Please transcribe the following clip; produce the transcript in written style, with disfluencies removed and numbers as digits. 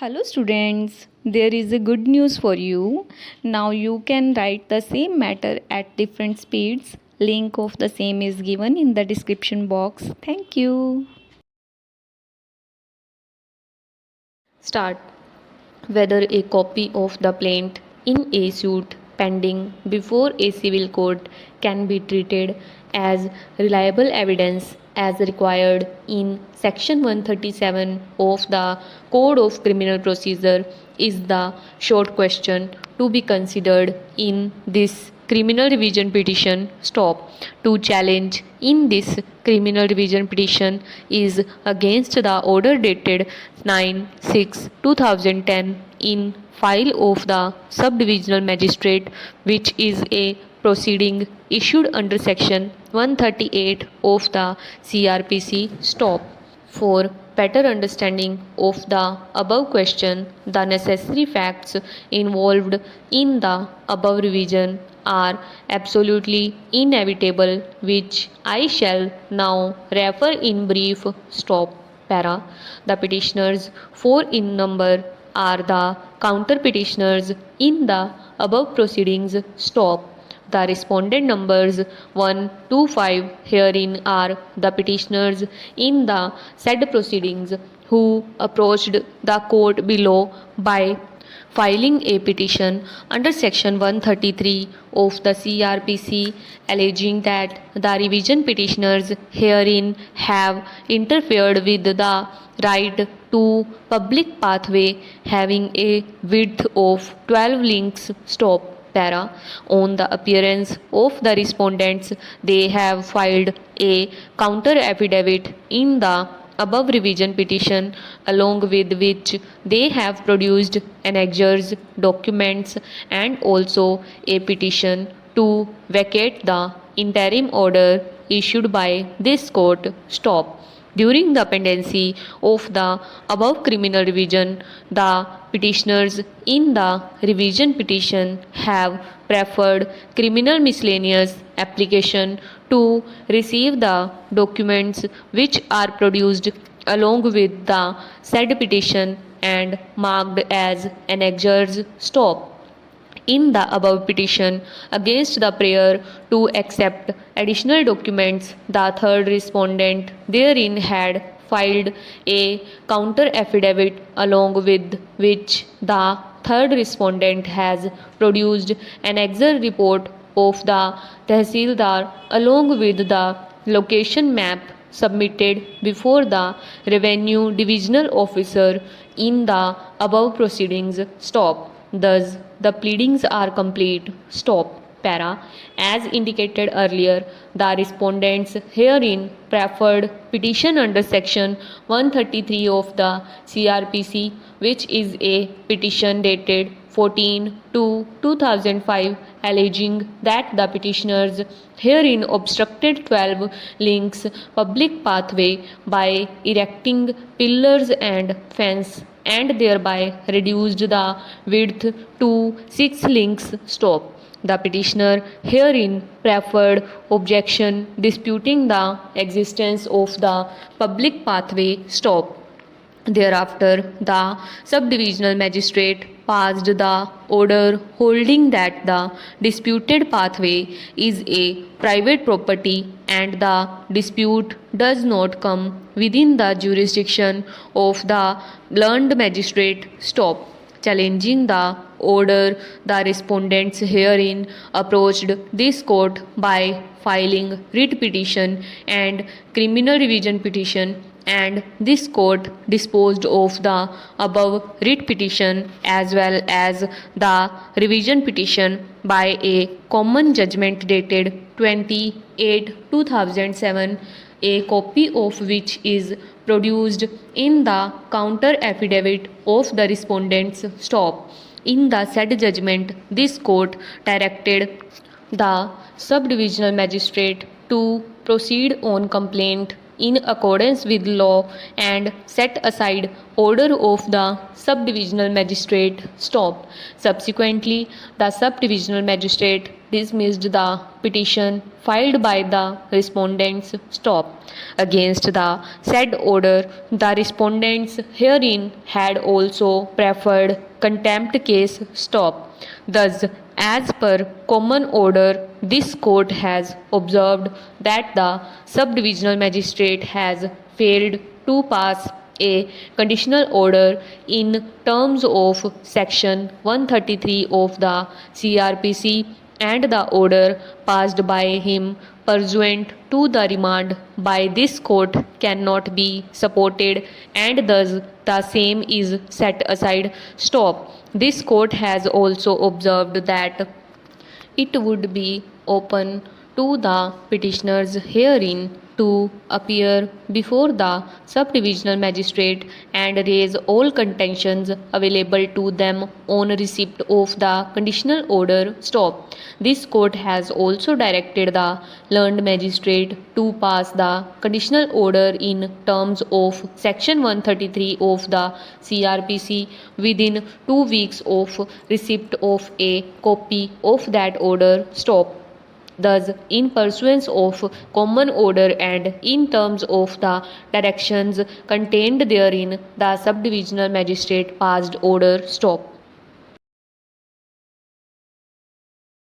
Hello students, there is a good news for you. Now you can write the same matter at different speeds. Link of the same is given in the description box. Thank you. Start. Whether a copy of the plaint in a suit pending before a civil court can be treated as reliable evidence as required in section 137 of the Code of Criminal Procedure is the short question to be considered in this criminal revision petition. Stop. To challenge in this criminal revision petition is against the order dated 9/6/2010 in file of the subdivisional magistrate, which is a proceeding issued under section 138 of the CRPC. Stop. For better understanding of the above question, the necessary facts involved in the above revision are absolutely inevitable, which I shall now refer in brief. Stop. Para. The petitioners, four in number, are the counter petitioners in the above proceedings. Stop. The respondent numbers 1 to 5 herein are the petitioners in the said proceedings who approached the court below by filing a petition under section 133 of the CRPC alleging that the revision petitioners herein have interfered with the right to public pathway having a width of 12 links. Stop. Para. On the appearance of the respondents, they have filed a counter affidavit in the above revision petition, along with which they have produced annexures, documents, and also a petition to vacate the interim order issued by this court. Stop. During the pendency of the above criminal revision, the petitioners in the revision petition have preferred criminal miscellaneous application to receive the documents which are produced along with the said petition and marked as annexures. Stop. In the above petition against the prayer to accept additional documents, the third respondent therein had filed a counter affidavit along with which the third respondent has produced an exit report of the Tehsildar along with the location map submitted before the revenue divisional officer in the above proceedings. Stop. Thus, the pleadings are complete. Stop. Para. As indicated earlier, the respondents herein preferred petition under section 133 of the CRPC, which is a petition dated 14/2/2005, alleging that the petitioners herein obstructed 12 links public pathway by erecting pillars and fence and thereby reduced the width to 6 links. Stop. The petitioner herein preferred objection disputing the existence of the public pathway. Stop. Thereafter, the subdivisional magistrate passed the order holding that the disputed pathway is a private property and the dispute does not come within the jurisdiction of the learned magistrate. Stop. Challenging the order, the respondents herein approached this court by filing writ petition and criminal revision petition, and this court disposed of the above writ petition as well as the revision petition by a common judgment dated 28/2007, a copy of which is produced in the counter affidavit of the respondents. Stop. In the said judgment, this court directed the subdivisional magistrate to proceed on complaint in accordance with law and set aside order of the subdivisional magistrate stopped. Subsequently, the subdivisional magistrate dismissed the petition filed by the respondents stopped. Against the said order, the respondents herein had also preferred contempt case stopped. Thus, as per common order, this court has observed that the subdivisional magistrate has failed to pass a conditional order in terms of section 133 of the CRPC, and the order passed by him pursuant to the remand by this court cannot be supported, and thus the same is set aside. Stop. This court has also observed that it would be open to the petitioners herein to appear before the subdivisional magistrate and raise all contentions available to them on receipt of the conditional order. Stop. This court has also directed the learned magistrate to pass the conditional order in terms of section 133 of the CRPC within 2 weeks of receipt of a copy of that order. Stop. Thus, in pursuance of common order and in terms of the directions contained therein, the subdivisional magistrate passed order. Stop.